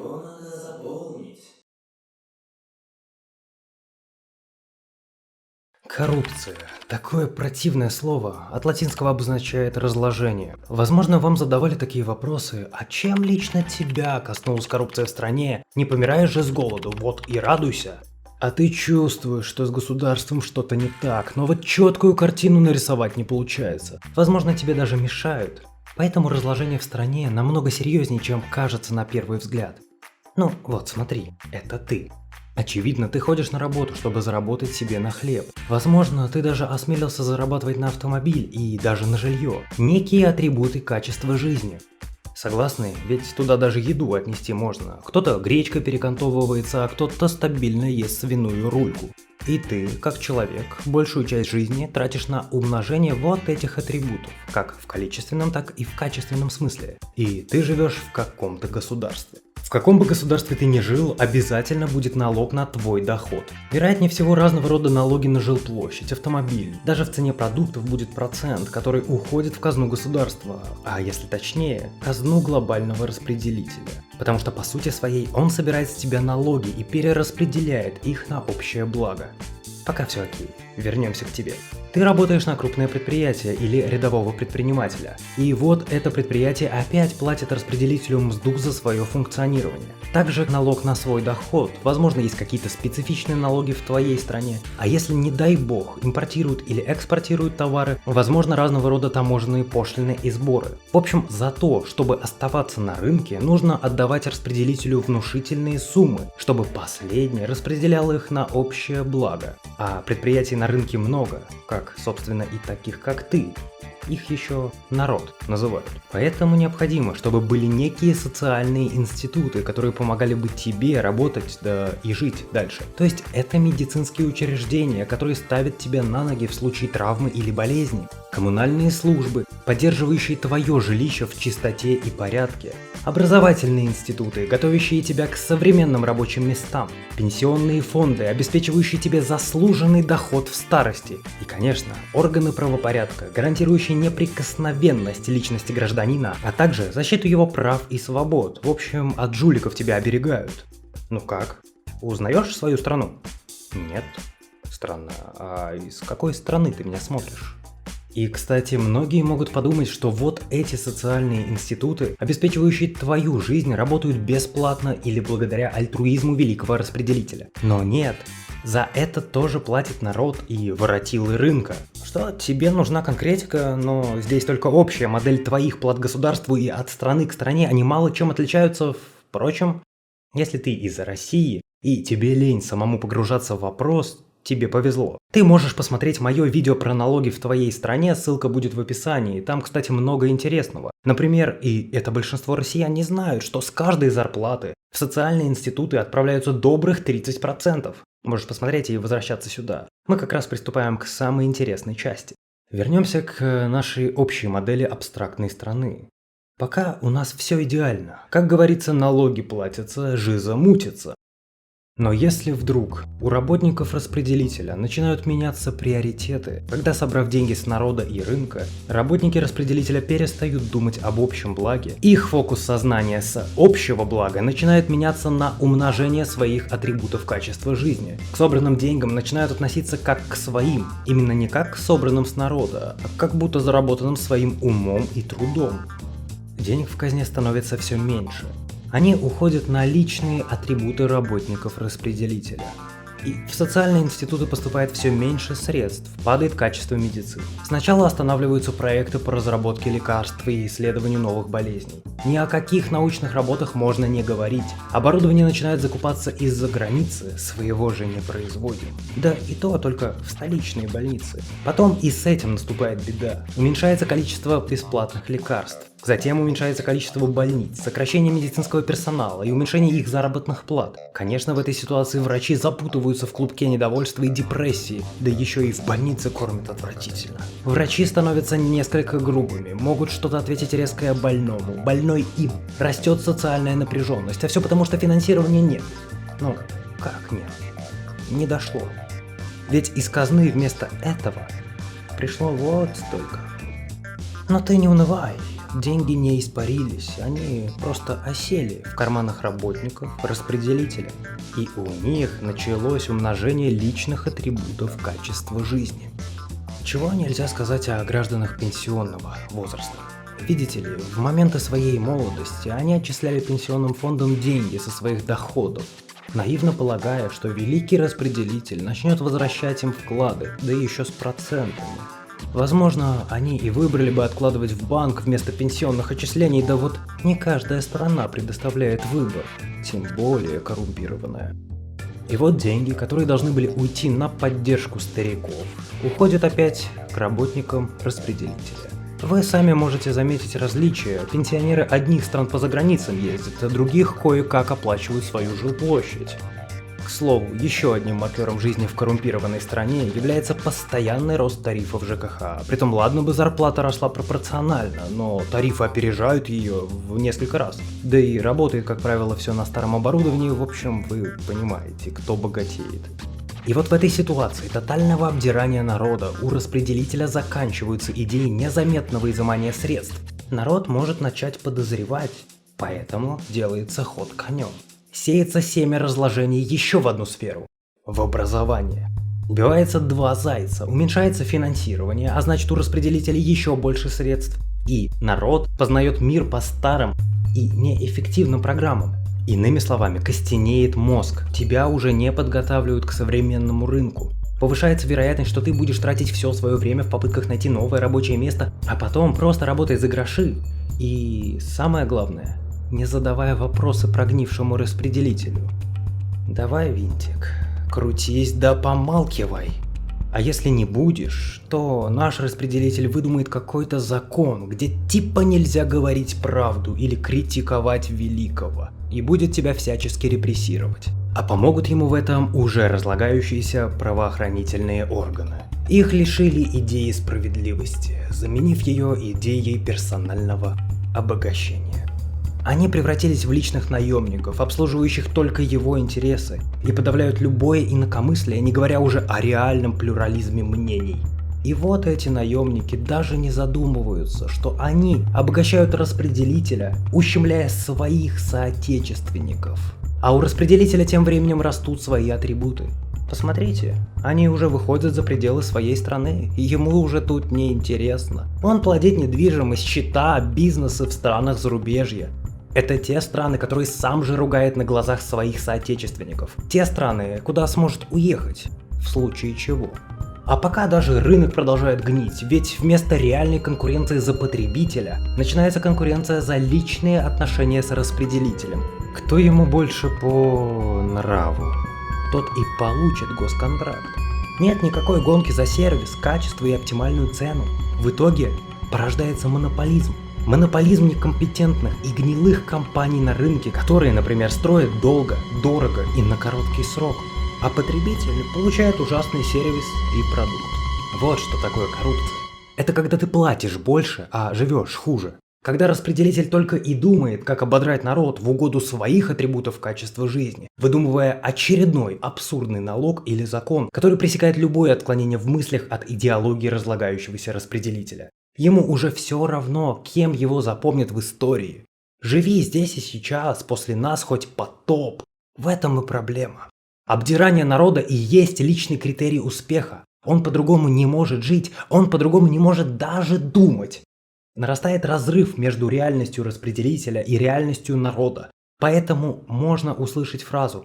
Его надо заполнить. Коррупция. Такое противное слово. От латинского обозначает разложение. Возможно, вам задавали такие вопросы. А чем лично тебя коснулась коррупция в стране? Не помираешь же с голоду, вот и радуйся. А ты чувствуешь, что с государством что-то не так, но вот четкую картину нарисовать не получается. Возможно, тебе даже мешают. Поэтому разложение в стране намного серьезнее, чем кажется на первый взгляд. Ну вот смотри, это ты. Очевидно, ты ходишь на работу, чтобы заработать себе на хлеб. Возможно, ты даже осмелился зарабатывать на автомобиль и даже на жилье. Некие атрибуты качества жизни. Согласны? Ведь туда даже еду отнести можно. Кто-то гречкой перекантовывается, а кто-то стабильно ест свиную рульку. И ты, как человек, большую часть жизни тратишь на умножение вот этих атрибутов, как в количественном, так и в качественном смысле. И ты живешь в каком-то государстве. В каком бы государстве ты ни жил, обязательно будет налог на твой доход. Вероятнее всего, разного рода налоги на жилплощадь, автомобиль. Даже в цене продуктов будет процент, который уходит в казну государства, а если точнее, казну глобального распределителя. Потому что по сути своей он собирает с тебя налоги и перераспределяет их на общее благо. Пока все окей, вернемся к тебе. Ты работаешь на крупное предприятие или рядового предпринимателя. И вот это предприятие опять платит распределителю мзду за свое функционирование. Также налог на свой доход. Возможно, есть какие-то специфичные налоги в твоей стране. А если, не дай бог, импортируют или экспортируют товары, возможно, разного рода таможенные пошлины и сборы. В общем, за то, чтобы оставаться на рынке, нужно отдавать распределителю внушительные суммы, чтобы последний распределял их на общее благо. А предприятий на рынке много, как, собственно, и таких, как ты. Их еще народ называют. Поэтому необходимо, чтобы были некие социальные институты, которые помогали бы тебе работать, да и жить дальше. То есть это медицинские учреждения, которые ставят тебя на ноги в случае травмы или болезни. Коммунальные службы, поддерживающие твое жилище в чистоте и порядке. Образовательные институты, готовящие тебя к современным рабочим местам. Пенсионные фонды, обеспечивающие тебе заслуженный доход в старости. И, конечно, органы правопорядка, гарантирующие неприкосновенность личности гражданина, а также защиту его прав и свобод. В общем, от жуликов тебя оберегают. Ну как? Узнаешь свою страну? Нет. Странно. А из какой страны ты меня смотришь? И, кстати, многие могут подумать, что вот эти социальные институты, обеспечивающие твою жизнь, работают бесплатно или благодаря альтруизму великого распределителя. Но нет, за это тоже платит народ и воротилы рынка. Что тебе нужна конкретика, но здесь только общая модель твоих плат государству, и от страны к стране они мало чем отличаются. Впрочем, если ты из России и тебе лень самому погружаться в вопрос, тебе повезло. Ты можешь посмотреть мое видео про налоги в твоей стране, ссылка будет в описании. Там, кстати, много интересного. Например, и это большинство россиян не знают, что с каждой зарплаты в социальные институты отправляются добрых 30%. Можешь посмотреть и возвращаться сюда. Мы как раз приступаем к самой интересной части. Вернемся к нашей общей модели абстрактной страны. Пока у нас все идеально. Как говорится, налоги платятся, жиза мутится. Но если вдруг у работников распределителя начинают меняться приоритеты, когда, собрав деньги с народа и рынка, работники распределителя перестают думать об общем благе, их фокус сознания с общего блага начинает меняться на умножение своих атрибутов качества жизни. К собранным деньгам начинают относиться как к своим, именно не как к собранным с народа, а как будто заработанным своим умом и трудом. Денег в казне становится все меньше. Они уходят на личные атрибуты работников распределителя. И в социальные институты поступает все меньше средств, падает качество медицины. Сначала останавливаются проекты по разработке лекарств и исследованию новых болезней. Ни о каких научных работах можно не говорить. Оборудование начинает закупаться из-за границы, своего же не производим. Да и то только в столичные больницы. Потом и с этим наступает беда. Уменьшается количество бесплатных лекарств. Затем уменьшается количество больниц, сокращение медицинского персонала и уменьшение их заработных плат. Конечно, в этой ситуации врачи запутываются в клубке недовольства и депрессии, да еще и в больнице кормят отвратительно. Врачи становятся несколько грубыми, могут что-то ответить резкое больному, больной им. Растет социальная напряженность, а все потому, что финансирования нет. Ну, как нет? Не дошло. Ведь из казны вместо этого пришло вот столько. Но ты не унывай. деньги не испарились, они просто осели в карманах работников распределителя. И у них началось умножение личных атрибутов качества жизни. Чего нельзя сказать о гражданах пенсионного возраста. Видите ли, в моменты своей молодости они отчисляли пенсионным фондам деньги со своих доходов, наивно полагая, что великий распределитель начнет возвращать им вклады, да еще с процентами. Возможно, они и выбрали бы откладывать в банк вместо пенсионных отчислений, да вот не каждая страна предоставляет выбор, тем более коррумпированная. И вот деньги, которые должны были уйти на поддержку стариков, уходят опять к работникам распределителя. Вы сами можете заметить различия. Пенсионеры одних стран по заграницам ездят, а других кое-как оплачивают свою жилплощадь. К слову, еще одним маркером жизни в коррумпированной стране является постоянный рост тарифов ЖКХ. Притом, ладно бы зарплата росла пропорционально, но тарифы опережают ее в несколько раз. Да и работает, как правило, все на старом оборудовании, в общем, вы понимаете, кто богатеет. И вот в этой ситуации тотального обдирания народа у распределителя заканчиваются идеи незаметного изымания средств. Народ может начать подозревать, поэтому делается ход конем. Сеется семя разложений еще в одну сферу – в образование. Убивается два зайца, уменьшается финансирование, а значит у распределителей еще больше средств. И народ познает мир по старым и неэффективным программам. Иными словами, костенеет мозг, тебя уже не подготавливают к современному рынку. Повышается вероятность, что ты будешь тратить все свое время в попытках найти новое рабочее место, а потом просто работать за гроши. И самое главное, не задавая вопросы прогнившему распределителю. Давай, винтик, крутись да помалкивай. А если не будешь, то наш распределитель выдумает какой-то закон, где типа нельзя говорить правду или критиковать великого, и будет тебя всячески репрессировать. А помогут ему в этом уже разлагающиеся правоохранительные органы. Их лишили идеи справедливости, заменив ее идеей персонального обогащения. Они превратились в личных наемников, обслуживающих только его интересы, и подавляют любое инакомыслие, не говоря уже о реальном плюрализме мнений. И вот эти наемники даже не задумываются, что они обогащают распределителя, ущемляя своих соотечественников. А у распределителя тем временем растут свои атрибуты. Посмотрите, они уже выходят за пределы своей страны, и ему уже тут не интересно. Он плодит недвижимость, счета, бизнесы в странах зарубежья. Это те страны, которые сам же ругает на глазах своих соотечественников. Те страны, куда сможет уехать, в случае чего. А пока даже рынок продолжает гнить, ведь вместо реальной конкуренции за потребителя начинается конкуренция за личные отношения с распределителем. Кто ему больше по нраву, тот и получит госконтракт. Нет никакой гонки за сервис, качество и оптимальную цену. В итоге порождается монополизм. Монополизм некомпетентных и гнилых компаний на рынке, которые, например, строят долго, дорого и на короткий срок. А потребитель получает ужасный сервис и продукт. Вот что такое коррупция. Это когда ты платишь больше, а живешь хуже. Когда распределитель только и думает, как ободрать народ в угоду своих атрибутов качества жизни, выдумывая очередной абсурдный налог или закон, который пресекает любое отклонение в мыслях от идеологии разлагающегося распределителя. Ему уже все равно, кем его запомнят в истории. Живи здесь и сейчас, после нас хоть потоп. В этом и проблема. Обдирание народа и есть личный критерий успеха. Он по-другому не может жить, он по-другому не может даже думать. Нарастает разрыв между реальностью распределителя и реальностью народа. Поэтому можно услышать фразу: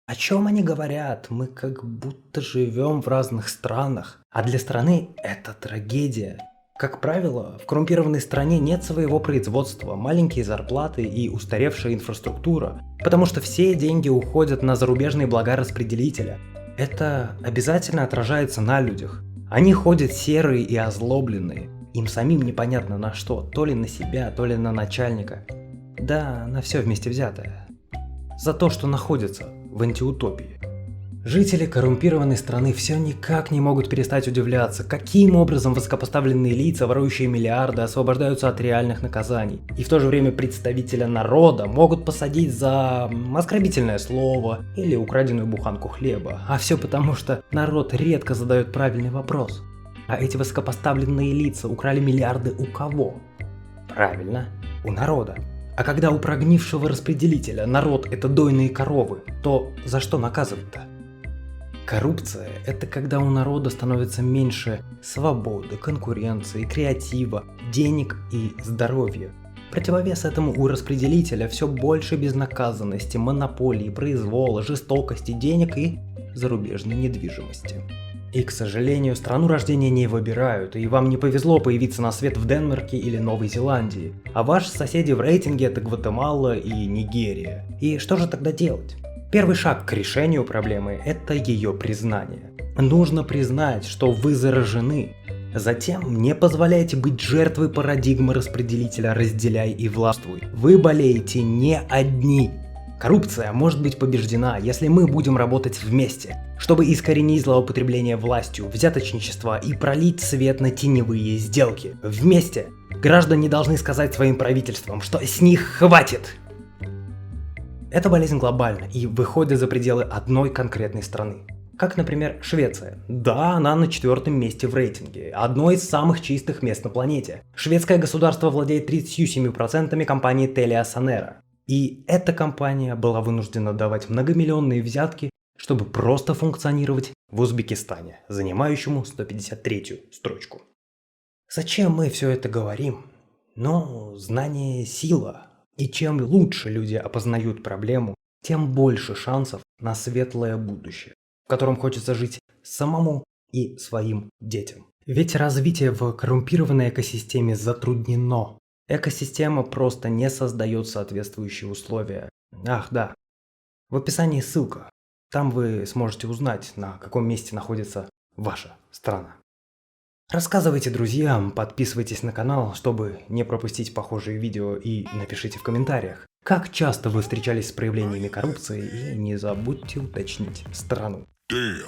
«О чем они говорят? Мы как будто живем в разных странах». А для страны это трагедия. Как правило, в коррумпированной стране нет своего производства, маленькие зарплаты и устаревшая инфраструктура, потому что все деньги уходят на зарубежные блага распределителя. Это обязательно отражается на людях. Они ходят серые и озлобленные. Им самим непонятно на что, то ли на себя, то ли на начальника. Да, на все вместе взятое. За то, что находится в антиутопии. Жители коррумпированной страны все никак не могут перестать удивляться, каким образом высокопоставленные лица, ворующие миллиарды, освобождаются от реальных наказаний. И в то же время представителя народа могут посадить за оскорбительное слово или украденную буханку хлеба. А все потому, что народ редко задает правильный вопрос. А эти высокопоставленные лица украли миллиарды у кого? Правильно, у народа. А когда у прогнившего распределителя народ – это дойные коровы, то за что наказывать-то? Коррупция – это когда у народа становится меньше свободы, конкуренции, креатива, денег и здоровья. Противовес этому у распределителя все больше безнаказанности, монополии, произвола, жестокости, денег и зарубежной недвижимости. И, к сожалению, страну рождения не выбирают, и вам не повезло появиться на свет в Денмарке или Новой Зеландии, а ваши соседи в рейтинге это Гватемала и Нигерия. И что же тогда делать? Первый шаг к решению проблемы – это ее признание. Нужно признать, что вы заражены. Затем не позволяйте быть жертвой парадигмы распределителя «разделяй и властвуй». Вы болеете не одни. Коррупция может быть побеждена, если мы будем работать вместе, чтобы искоренить злоупотребление властью, взяточничество и пролить свет на теневые сделки. Вместе граждане должны сказать своим правительствам, что с них хватит. Эта болезнь глобальна и выходит за пределы одной конкретной страны. Как, например, Швеция. Да, она на 4-м месте в рейтинге, одно из самых чистых мест на планете. Шведское государство владеет 37% компании Telia Sonera. И эта компания была вынуждена давать многомиллионные взятки, чтобы просто функционировать в Узбекистане, занимающему 153-ю строчку. Зачем мы все это говорим? Ну, знание – сила. И чем лучше люди опознают проблему, тем больше шансов на светлое будущее, в котором хочется жить самому и своим детям. Ведь развитие в коррумпированной экосистеме затруднено. Экосистема просто не создает соответствующие условия. Ах, да. В описании ссылка. Там вы сможете узнать, на каком месте находится ваша страна. Рассказывайте друзьям, подписывайтесь на канал, чтобы не пропустить похожие видео, и напишите в комментариях, как часто вы встречались с проявлениями коррупции, и не забудьте уточнить страну. Damn.